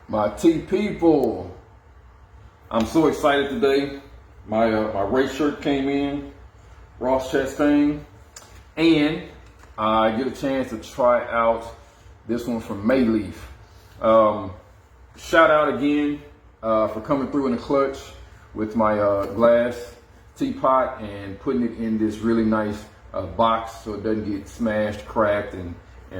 My tea people, I'm so excited today. My race shirt came in, Ross Chastain, and I get a chance to try out this one from MEILEAF. Shout out again for coming through in the clutch with my glass teapot and putting it in this really nice box so it doesn't get smashed, cracked, and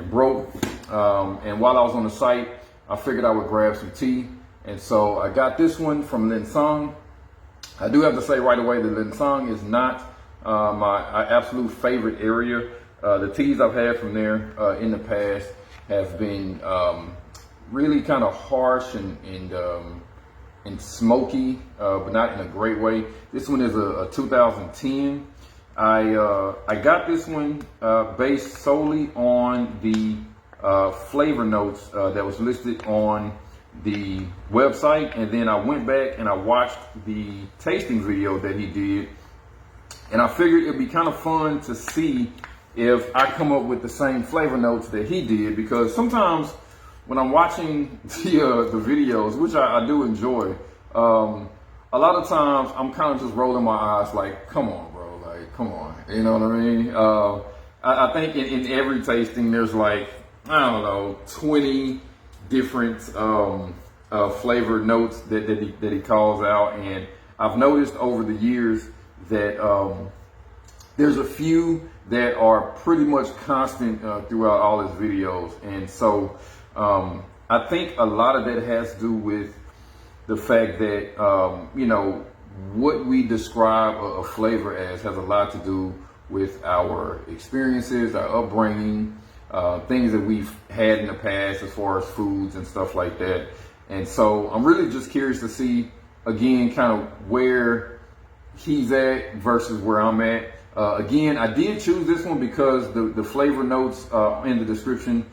broke. And while I was on the site, I figured I would grab some tea. And so I got this one from Lincang. I do have to say right away that Lincang is not my absolute favorite area. The teas I've had from there in the past have been really kind of harsh and smoky, but not in a great way. This one is a 2010. I got this one based solely on the flavor notes that was listed on the website, and then I went back and I watched the tasting video that he did, and I figured it'd be kind of fun to see if I come up with the same flavor notes that he did, because sometimes when I'm watching the videos, which I do enjoy, a lot of times I'm kind of just rolling my eyes like, come on, bro, like, come on, you know what I mean? I think in every tasting there's like, I don't know, 20 different flavor notes that he calls out, and I've noticed over the years that there's a few that are pretty much constant throughout all his videos, and so I think a lot of that has to do with the fact that you know, what we describe a flavor as has a lot to do with our experiences, our upbringing, things that we've had in the past as far as foods and stuff like that. And so I'm really just curious to see, again, kind of where he's at versus where I'm at. Again, I did choose this one because the flavor notes in the description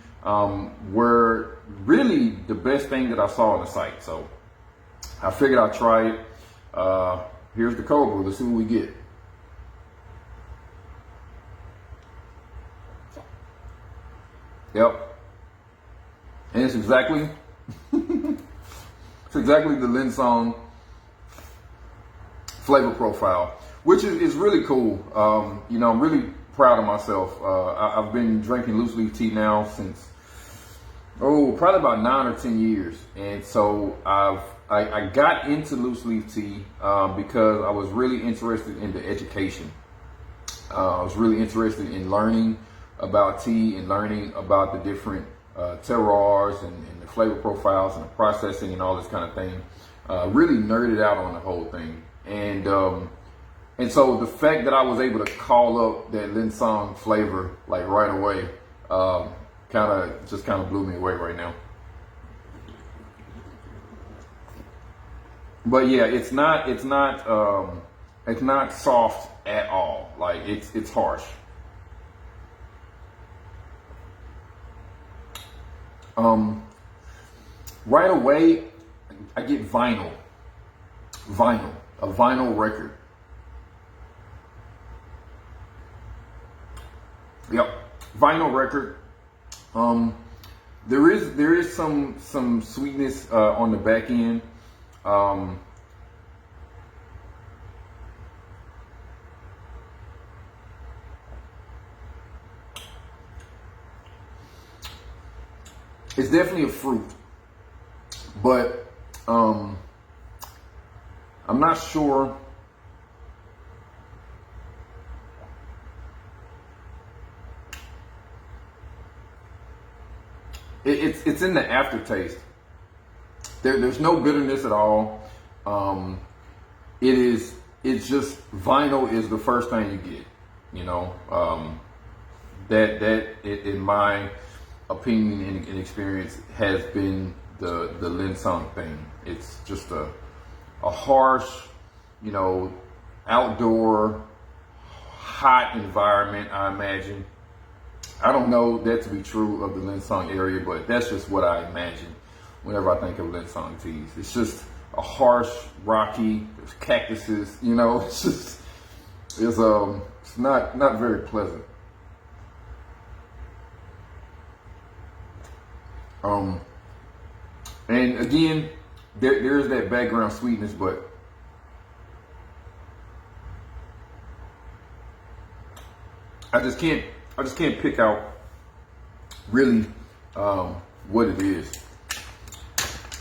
were really the best thing that I saw on the site. So I figured I'd try it. Here's the cold brew. Let's see what we get. Yep. And it's exactly it's exactly the Lincang flavor profile, which is really cool. You know, I'm really proud of myself. I've been drinking loose leaf tea now since probably about 9 or 10 years, and so I got into loose leaf tea because I was really interested in the education. I was really interested in learning about tea and learning about the different terroirs and the flavor profiles and the processing and all this kind of thing. Really nerded out on the whole thing, and so the fact that I was able to call up that Lincang flavor like right away kind of blew me away right now. But yeah, it's not soft at all. Like it's harsh. Right away, I get a vinyl record. Yep, vinyl record. There is some sweetness on the back end. It's definitely a fruit, but I'm not sure. It's in the aftertaste. There's no bitterness at all. It's just vinyl is the first thing you get. You know, that in my opinion and experience has been the Lincang thing. It's just a harsh, you know, outdoor, hot environment, I imagine. I don't know that to be true of the Lincang area, but that's just what I imagine whenever I think of Lincang teas. It's just a harsh, rocky, there's cactuses, you know, it's not very pleasant. And again, there's that background sweetness, but I just can't pick out really what it is.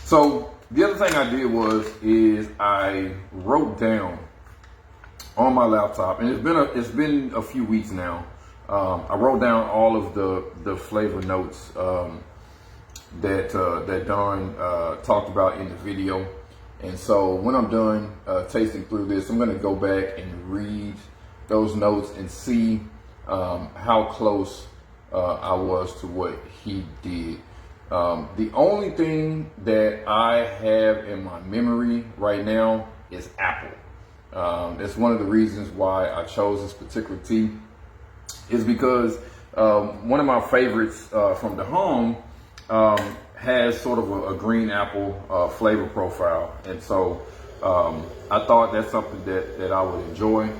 So the other thing I did is I wrote down on my laptop, and it's been a few weeks now. I wrote down all of the flavor notes that Don talked about in the video. And so when I'm done tasting through this, I'm gonna go back and read those notes and see how close I was to what he did. The only thing that I have in my memory right now is apple. That's one of the reasons why I chose this particular tea, is because one of my favorites from the home has sort of a green apple flavor profile. And so I thought that's something that I would enjoy.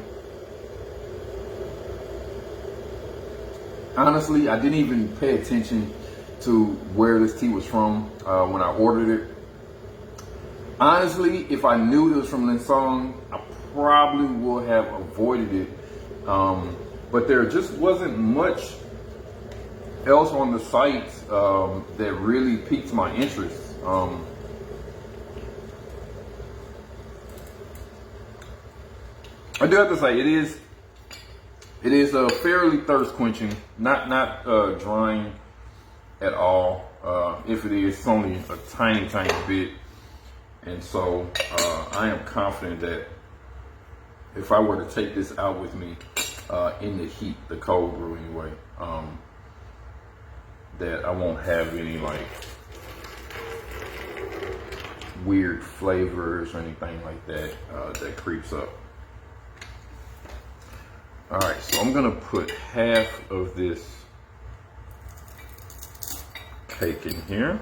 Honestly, I didn't even pay attention to where this tea was from when I ordered it. Honestly, if I knew it was from Lincang, I probably would have avoided it. But there just wasn't much else on the site that really piqued my interest. I do have to say, it is fairly thirst quenching, not drying at all. If it is, it's only a tiny bit. And so I am confident that if I were to take this out with me in the heat, the cold brew anyway, that I won't have any like weird flavors or anything like that that creeps up. All right, so I'm gonna put half of this cake in here.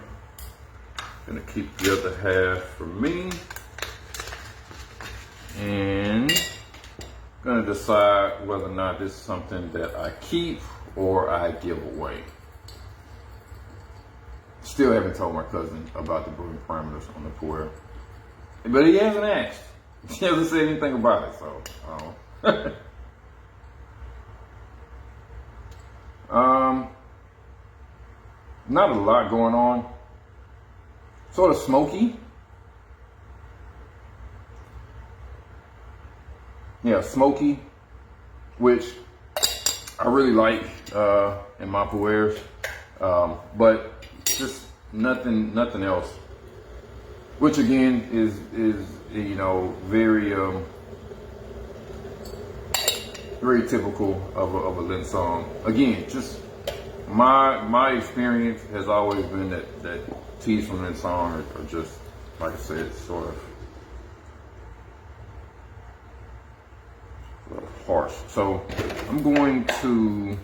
Gonna keep the other half for me, and gonna decide whether or not this is something that I keep or I give away. Still haven't told my cousin about the brewing parameters on the PuErh, but he hasn't asked. He hasn't said anything about it, so not a lot going on. Sort of smoky. Yeah, smoky, which I really like in my PuErhs, but just nothing else. Which again is you know very typical of a Lincang. Again, just my experience has always been that teas from Lincang are just, like I said, sort of a little harsh. So I'm going to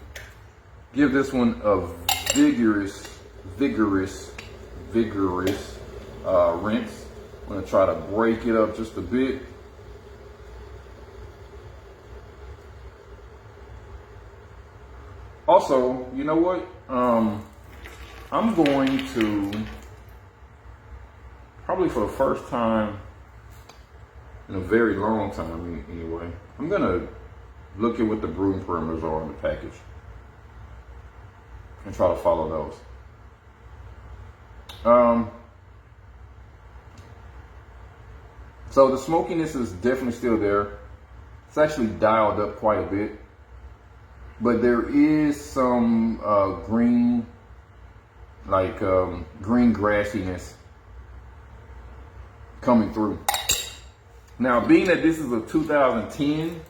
give this one a vigorous rinse. I'm gonna try to break it up just a bit. Also, you know what? I'm going to, probably for the first time in a very long time anyway, I'm gonna look at what the brewing parameters are on the package and try to follow those. So the smokiness is definitely still there. It's actually dialed up quite a bit, but there is some green grassiness coming through. Now, being that this is a 2010,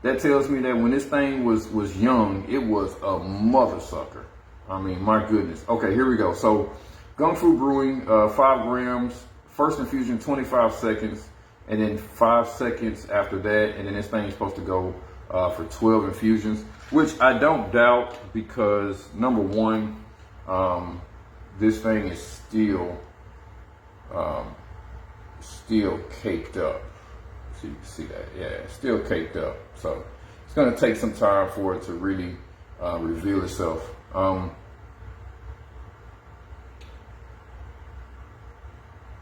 that tells me that when this thing was young, it was a mother sucker. I mean, my goodness. Okay, here we go. So, Gung Fu Brewing, 5 grams, first infusion 25 seconds, and then 5 seconds after that, and then this thing is supposed to go for 12 infusions, which I don't doubt, because number one, this thing is still caked up. So you can see that, yeah, still caked up. So it's gonna take some time for it to really reveal itself.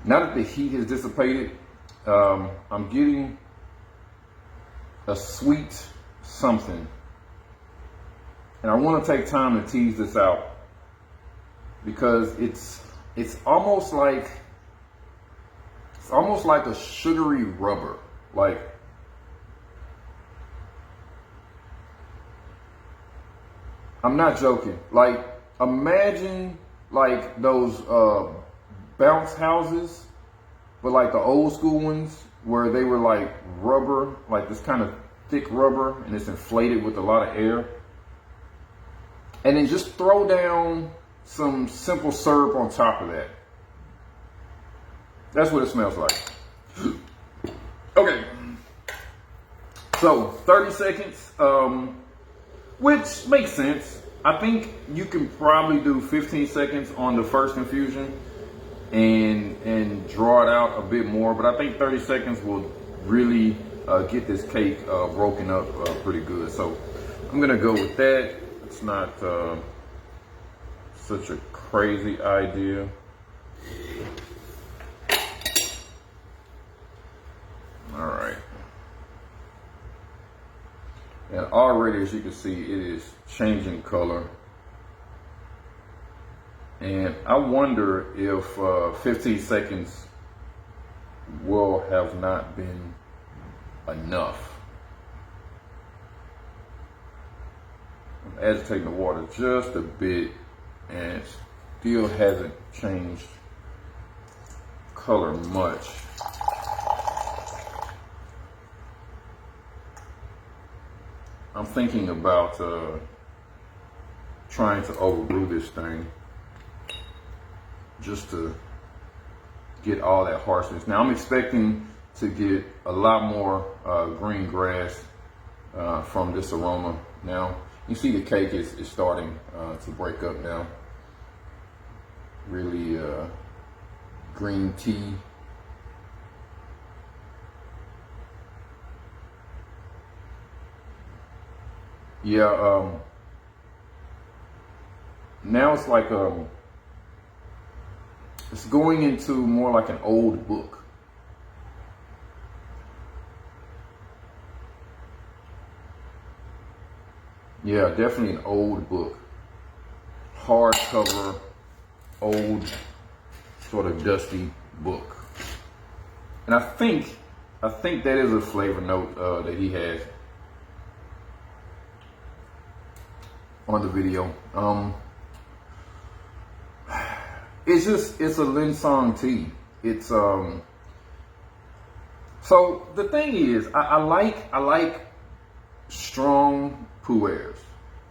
Now that the heat has dissipated, I'm getting a sweet something. And I want to take time to tease this out because it's almost like a sugary rubber. Like, I'm not joking. Like, imagine like those bounce houses, but like the old school ones where they were like rubber, like this kind of thick rubber, and it's inflated with a lot of air. And then just throw down some simple syrup on top of that. That's what it smells like. Okay. So 30 seconds, which makes sense. I think you can probably do 15 seconds on the first infusion and draw it out a bit more, but I think 30 seconds will really get this cake broken up pretty good. So I'm gonna go with that. It's not such a crazy idea. All right. And already, as you can see, it is changing color. And I wonder if 15 seconds will have not been enough. I'm agitating the water just a bit and it still hasn't changed color much. I'm thinking about trying to overbrew this thing just to get all that harshness. Now I'm expecting to get a lot more green grass from this aroma. Now you see the cake is starting to break up now. Really green tea. Yeah, now it's like it's going into more like an old book. Yeah, definitely an old book. Hardcover, old, sort of dusty book. And I think that is a flavor note that he has on the video. It's a Lincang tea. It's so the thing is, I like strong PuErhs.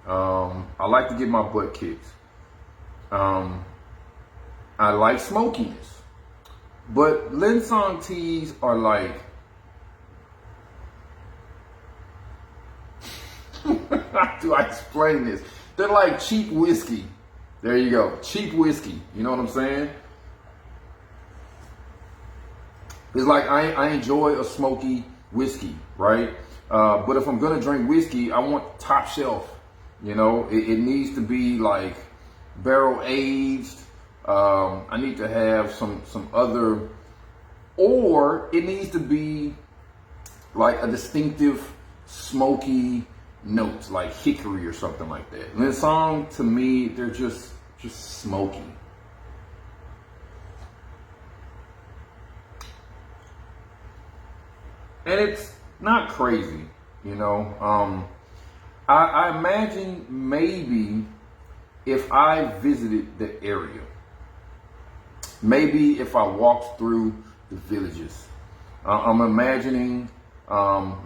I like to get my butt kicked. I like smokiness, but Lincang teas are like, how do I explain this? They're like cheap whiskey. There you go, cheap whiskey. You know what I'm saying? It's like I enjoy a smoky whiskey, right? But if I'm gonna drink whiskey, I want top shelf. You know, it needs to be like barrel aged. I need to have some other, or it needs to be like a distinctive smoky notes, like hickory or something like that. Lincang, to me, they're just smoky. And it's not crazy, you know. I imagine maybe if I visited the area, maybe if I walked through the villages, I'm imagining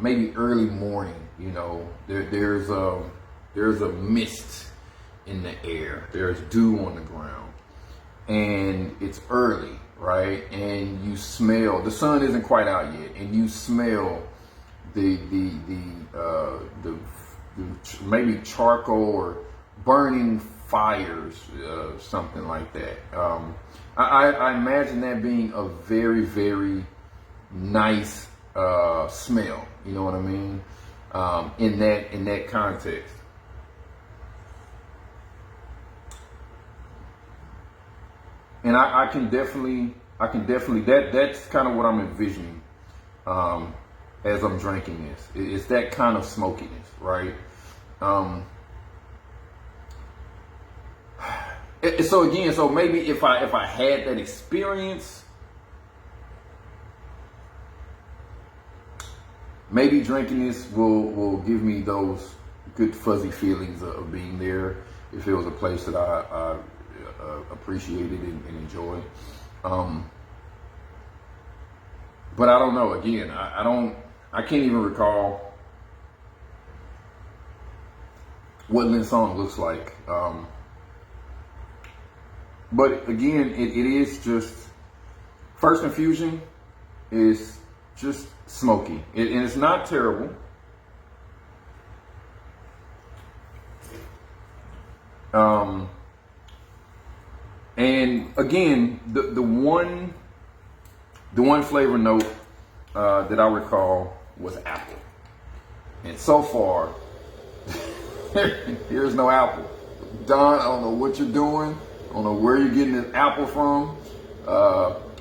maybe early morning. You know, there's a mist in the air. There's dew on the ground, and it's early, right? And you smell, the sun isn't quite out yet, and you smell the maybe charcoal or burning fires, something like that. I imagine that being a very, very nice smell. You know what I mean? In that context. And I can definitely I can definitely, that's kind of what I'm envisioning as I'm drinking this. It's that kind of smokiness, right? So again, so maybe if I had that experience, maybe drinking this will give me those good fuzzy feelings of being there. If it was a place that I appreciated and enjoyed. But I don't know. Again, I can't even recall what Lincang looks like. But again, it is just, first infusion is just smoky. And it's not terrible. And again, the one flavor note that I recall was apple. And so far, here's no apple. Don, I don't know what you're doing. I don't know where you're getting this apple from.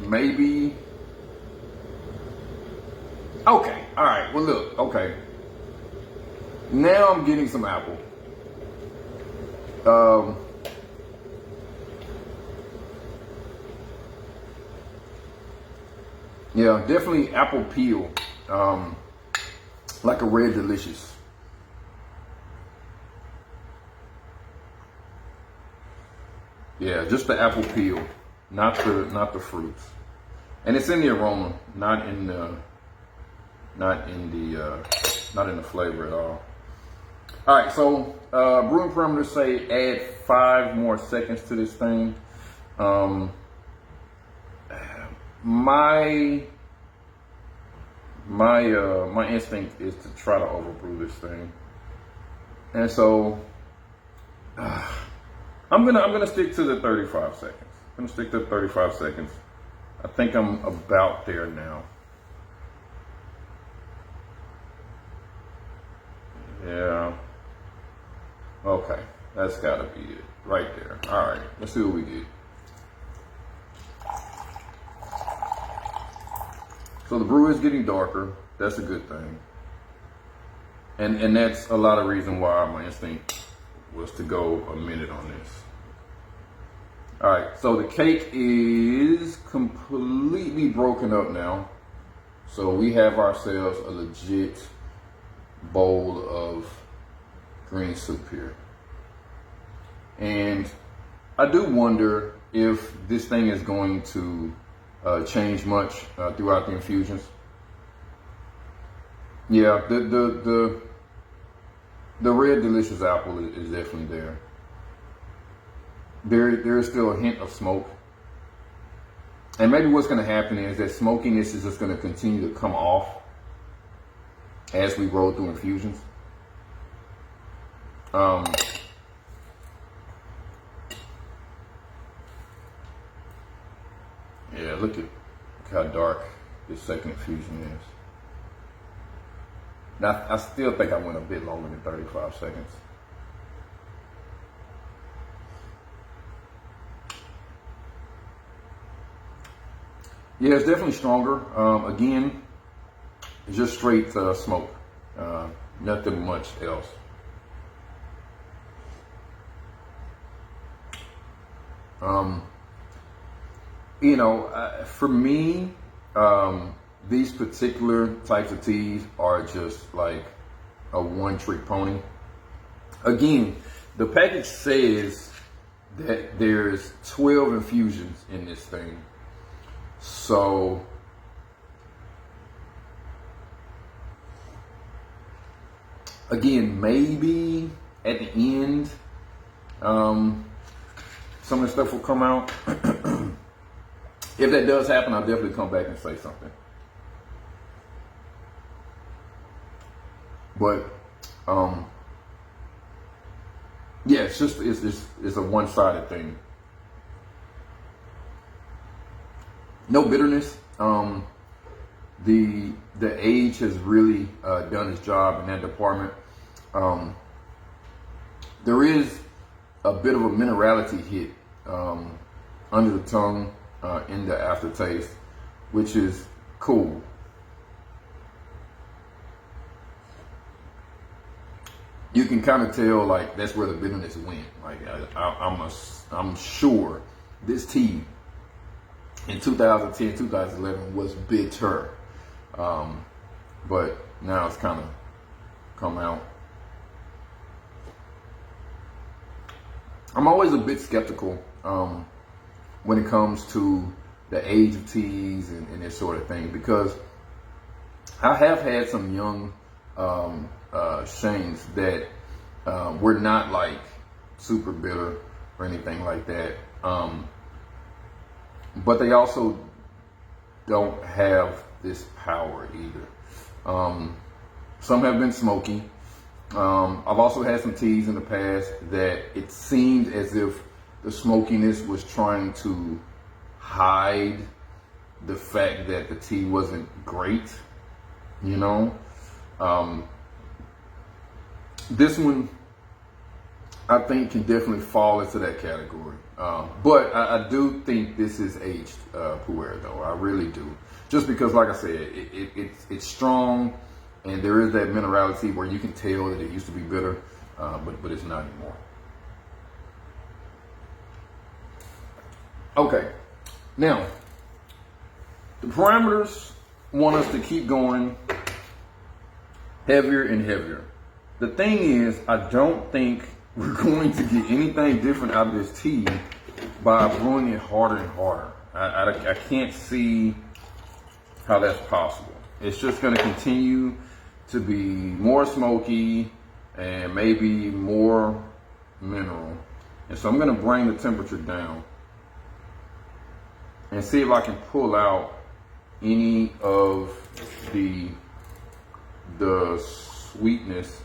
Maybe. Okay, all right, well look, okay. Now I'm getting some apple. Yeah, definitely apple peel, like a red delicious. Yeah, just the apple peel, not the fruits, and it's in the aroma, not in the flavor at all. All right, so brewing parameters say add 5 more seconds to this thing. My instinct is to try to overbrew this thing, and so I'm gonna stick to the 35 seconds. I'm gonna stick to 35 seconds. I think I'm about there now. Yeah. Okay, that's gotta be it right there. All right, let's see what we get. So the brew is getting darker. That's a good thing. And that's a lot of reason why my instinct was to go a minute on this. All right, so the cake is completely broken up now. So we have ourselves a legit bowl of green soup here. And I do wonder if this thing is going to change much throughout the infusions. Yeah, the red delicious apple is definitely there. There is still a hint of smoke. And maybe what's gonna happen is that smokiness is just gonna continue to come off as we roll through infusions. Yeah, look how dark this second infusion is. Now, I still think I went a bit longer than 35 seconds. Yeah, it's definitely stronger. Again, it's just straight smoke. Nothing much else. You know, for me, these particular types of teas are just like a one-trick pony. Again, the package says that there's 12 infusions in this thing. So again, maybe at the end, some of the stuff will come out. If that does happen, I'll definitely come back and say something. But yeah, it's a one-sided thing. No bitterness. The age has really done its job in that department. There is a bit of a minerality hit under the tongue. in the aftertaste, which is cool. You can kind of tell, like, that's where the bitterness went. Like, I'm sure this tea in 2010, 2011 was bitter, but now it's kind of come out. I'm always a bit skeptical when it comes to the age of teas and this sort of thing, because I have had some young Shangs that were not like super bitter or anything like that, but they also don't have this power either. Some have been smoky. I've also had some teas in the past that it seemed as if the smokiness was trying to hide the fact that the tea wasn't great, you know. This one, I think, can definitely fall into that category. But I do think this is aged PuErh, though. I really do. Just because, like I said, it's strong, and there is that minerality where you can tell that it used to be bitter, but it's not anymore. Okay, now, the parameters want us to keep going heavier and heavier. The thing is, I don't think we're going to get anything different out of this tea by brewing it harder and harder. I can't see how that's possible. It's just going to continue to be more smoky and maybe more mineral. And so I'm going to bring the temperature down and see if I can pull out any of the sweetness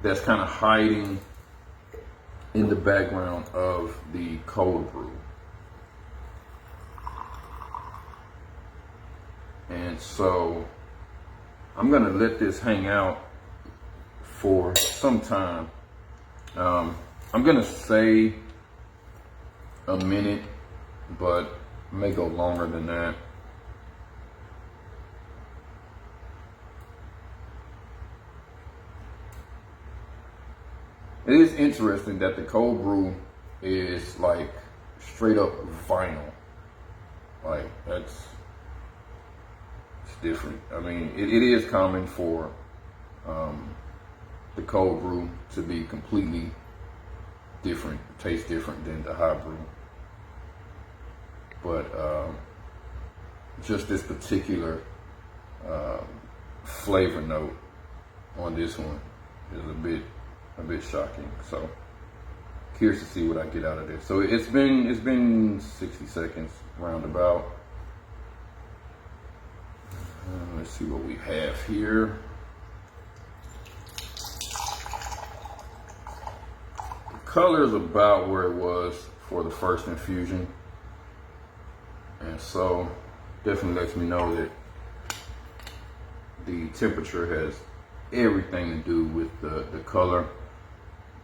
that's kind of hiding in the background of the cold brew. And so I'm gonna let this hang out for some time. I'm gonna say a minute, but it may go longer than that. It is interesting that the cold brew is like straight up vinyl. Like, it's different. I mean, it is common for the cold brew to be completely different, taste different than the hot brew. But just this particular flavor note on this one is a bit shocking. So curious to see what I get out of this. So it's been 60 seconds roundabout. Let's see what we have here. The color is about where it was for the first infusion, and so definitely lets me know that the temperature has everything to do with the color,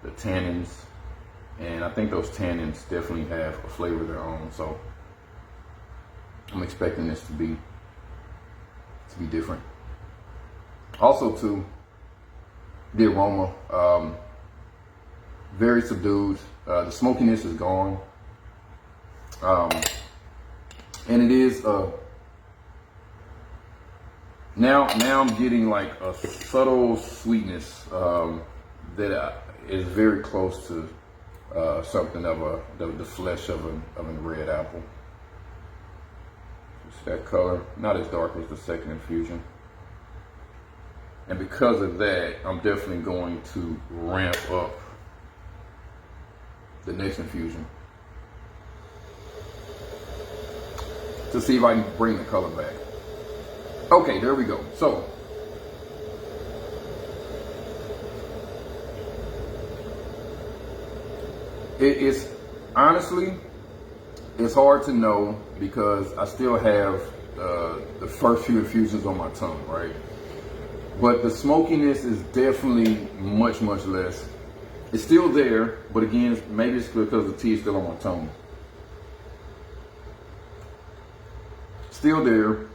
the tannins, and I think those tannins definitely have a flavor of their own. So I'm expecting this to be different. Also, too, the aroma, very subdued. The smokiness is gone, and it is now I'm getting like a subtle sweetness that is very close to something of the flesh of a red apple. It's that color, not as dark as the second infusion. And because of that, I'm definitely going to ramp up the next infusion to see if I can bring the color back. Okay, there we go. So it's honestly, it's hard to know because I still have the first few infusions on my tongue, right? But the smokiness is definitely much less. It's still there, but again, maybe it's because the tea is still on my tongue. still there.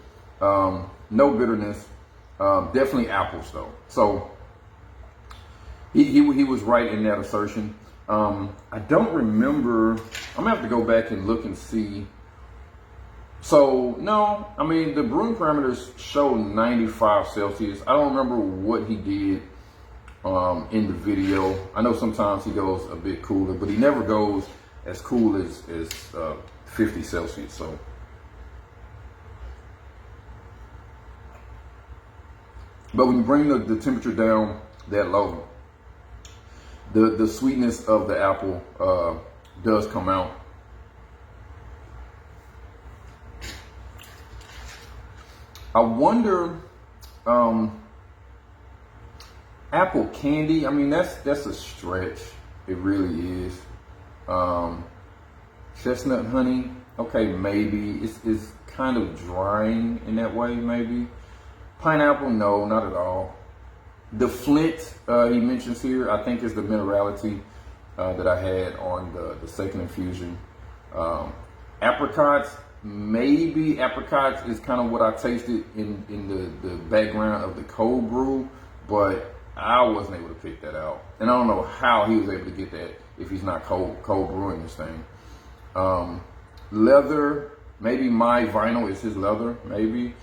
No bitterness. Definitely apples though. So he was right in that assertion. I don't remember. I'm gonna have to go back and look and see. So no, I mean the brewing parameters show 95 Celsius. I don't remember what he did in the video. I know sometimes he goes a bit cooler, but he never goes as cool as 50 Celsius. So but when you bring the temperature down that low, the sweetness of the apple does come out. I wonder, apple candy. I mean, that's a stretch. It really is. Chestnut honey. Okay, maybe it's kind of drying in that way. Maybe pineapple. No, not at all. The Flint he mentions here, I think, is the minerality that I had on the second infusion. Apricots. Maybe apricots is kind of what I tasted in the background of the cold brew, but I wasn't able to pick that out. And I don't know how he was able to get that if he's not cold brewing this thing. Leather, maybe my vinyl is his leather, maybe.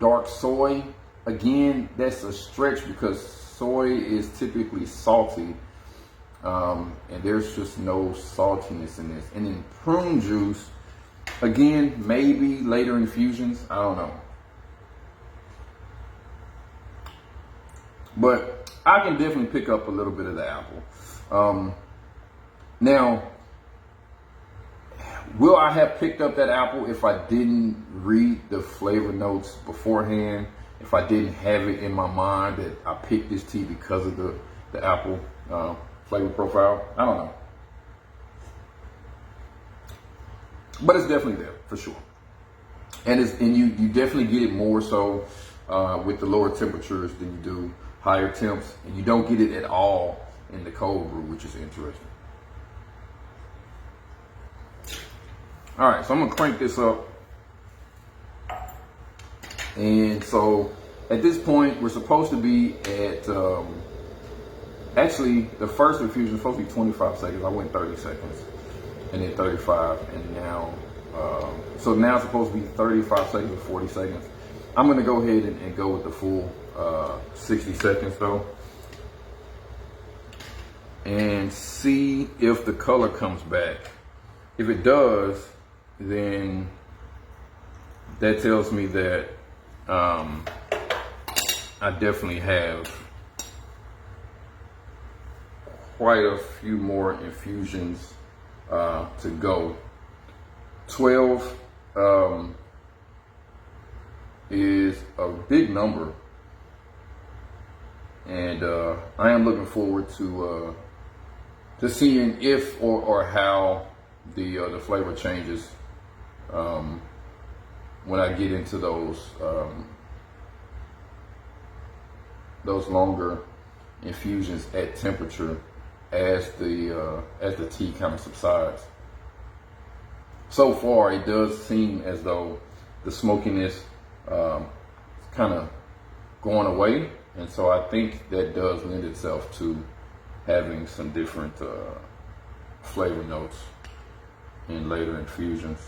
Dark soy, again, that's a stretch because soy is typically salty. And there's just no saltiness in this. And then prune juice, again, maybe later infusions, I don't know. But I can definitely pick up a little bit of the apple. Now, will I have picked up that apple if I didn't read the flavor notes beforehand? If I didn't have it in my mind that I picked this tea because of the apple flavor profile? I don't know. But it's definitely there for sure. And you definitely get it more so with the lower temperatures than you do higher temps, and you don't get it at all in the cold brew, which is interesting. All right, so I'm gonna crank this up. And so at this point, we're supposed to be at, actually the first infusion is supposed to be 25 seconds. I went 30 seconds and then 35, and now, so now it's supposed to be 35 seconds or 40 seconds. I'm gonna go ahead and go with the full 60 seconds though, and see if the color comes back. If it does, then that tells me that I definitely have quite a few more infusions to go. 12 is a big number, and I am looking forward to seeing if or how the flavor changes when I get into those longer infusions at temperature as the tea kind of subsides. So far, it does seem as though the smokiness is kind of going away, and so I think that does lend itself to having some different flavor notes in later infusions.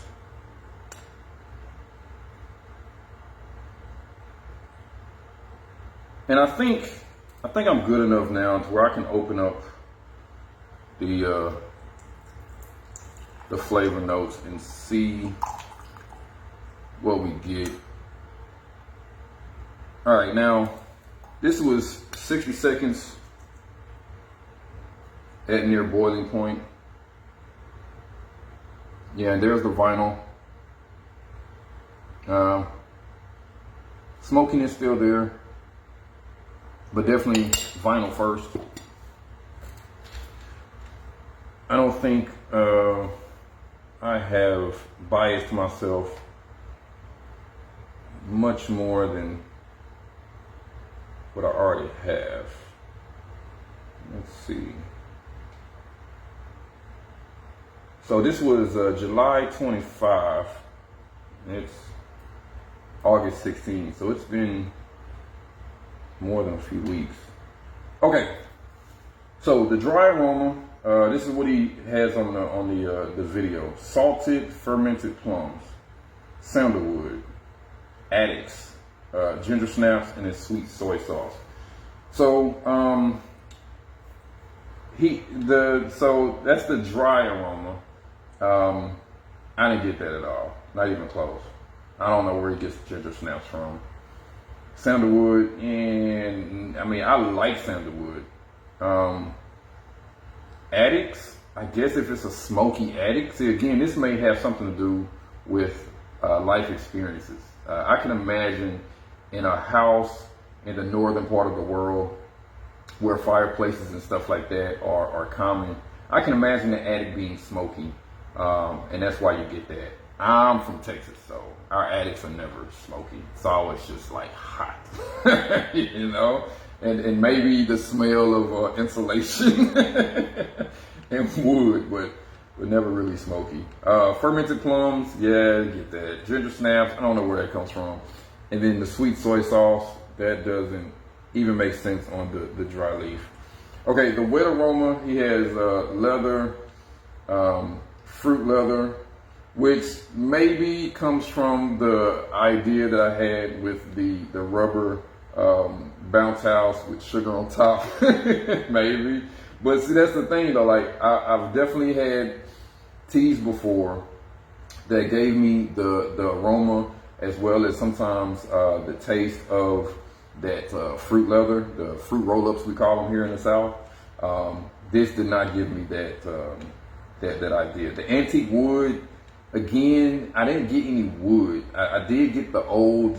And I think I'm good enough now to where I can open up the flavor notes and see what we get. All right, now this was 60 seconds at near boiling point. Yeah, and there's the vinyl. Smokiness still there, but definitely vinyl first. I don't think I have biased myself much more than what I already have. Let's see. So this was July 25. It's August 16th, so it's been more than a few weeks. Okay, so the dry aroma, this is what he has on the video. Salted fermented plums, sandalwood, addicts, ginger snaps, and then sweet soy sauce. So so that's the dry aroma. I didn't get that at all, not even close. I don't know where he gets ginger snaps from. Sandalwood, and I mean, I like sandalwood. Addicts, I guess if it's a smoky addict, see again, this may have something to do with life experiences. I can imagine in a house in the northern part of the world where fireplaces and stuff like that are common. I can imagine the attic being smoky, and that's why you get that. I'm from Texas, so our attics are never smoky. It's always just like hot, you know? And maybe the smell of insulation and wood, but never really smoky. Fermented plums, yeah, get that. Ginger snaps, I don't know where that comes from. And then the sweet soy sauce, that doesn't even make sense on the dry leaf. Okay, the wet aroma, he has leather, fruit leather, which maybe comes from the idea that I had with the rubber bounce house with sugar on top, maybe. But see, that's the thing though, like I've definitely had teas before that gave me the aroma as well as sometimes the taste of that fruit leather, the fruit roll-ups we call them here in the South. This did not give me that idea. The antique wood, again, I didn't get any wood. I did get the old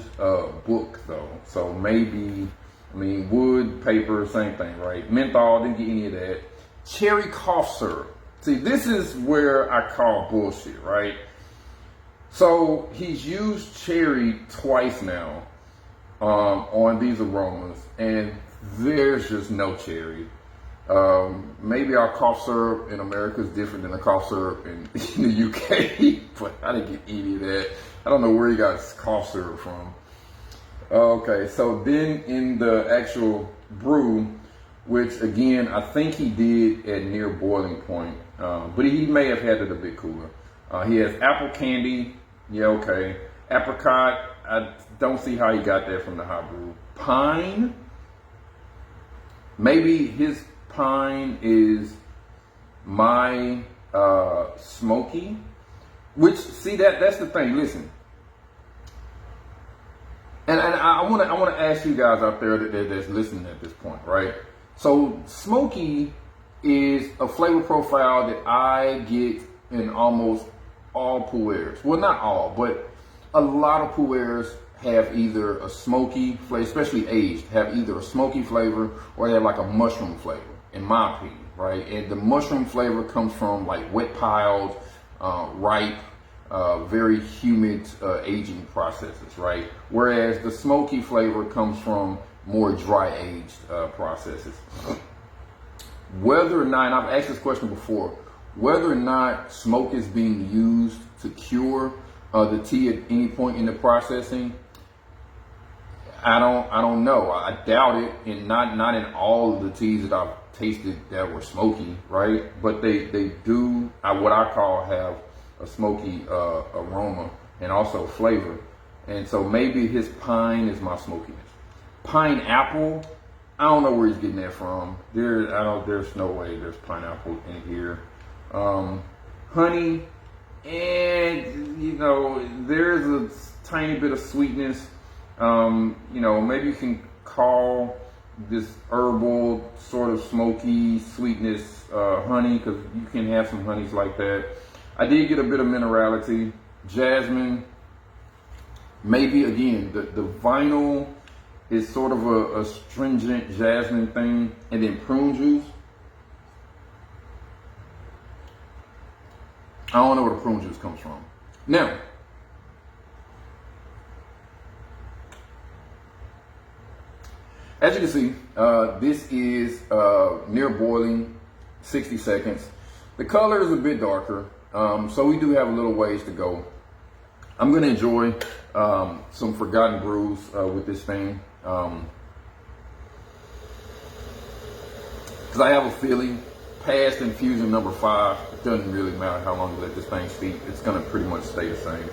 book though, so maybe, I mean, wood, paper, same thing, right? Menthol, didn't get any of that. Cherry cough syrup. See, this is where I call bullshit, right? So he's used cherry twice now on these aromas, and there's just no cherry. Maybe our cough syrup in America is different than the cough syrup in the UK, but I didn't get any of that. I don't know where he got cough syrup from. Okay, so then in the actual brew, which again, I think he did at near boiling point, but he may have had it a bit cooler. He has apple candy, yeah, okay. Apricot, I don't see how he got that from the hot brew. Pine, maybe his pine is my smoky, which, see, that's the thing, listen. And I want to ask you guys out there that's listening at this point, right? So smoky is a flavor profile that I get in almost all pu'erhs. Well, not all, but a lot of pu'erhs have either a smoky flavor, especially aged, have either a smoky flavor or they have like a mushroom flavor, in my opinion, right? And the mushroom flavor comes from like wet piled, ripe, very humid aging processes, right? Whereas the smoky flavor comes from more dry aged processes. Whether or not, and I've asked this question before, whether or not smoke is being used to cure the tea at any point in the processing, I don't know. I doubt it, and not in all of the teas that I've tasted that were smoky, right? But they do what I call have a smoky aroma and also flavor, and so maybe his pine is my smokiness. Pineapple, I don't know where he's getting that from. There's no way there's pineapple in here. Honey, and you know, there's a tiny bit of sweetness. You know, maybe you can call this herbal sort of smoky sweetness honey, because you can have some honeys like that. I did get a bit of minerality. Jasmine, maybe again, the vinyl is sort of a astringent jasmine thing, and then prune juice. I don't know where the prune juice comes from. Now, as you can see, this is near boiling, 60 seconds. The color is a bit darker, so we do have a little ways to go. I'm gonna enjoy some forgotten brews with this thing. Because I have a feeling past infusion number 5, it doesn't really matter how long you let this thing steep. It's gonna pretty much stay the same.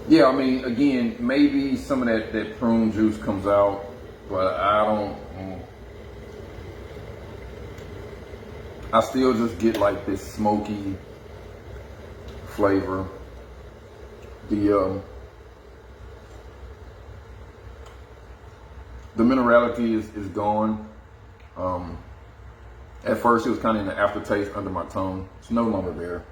Yeah, I mean, again, maybe some of that prune juice comes out, but I don't. I still just get like this smoky flavor. The minerality is gone. At first, it was kind of in the aftertaste under my tongue. It's no longer there.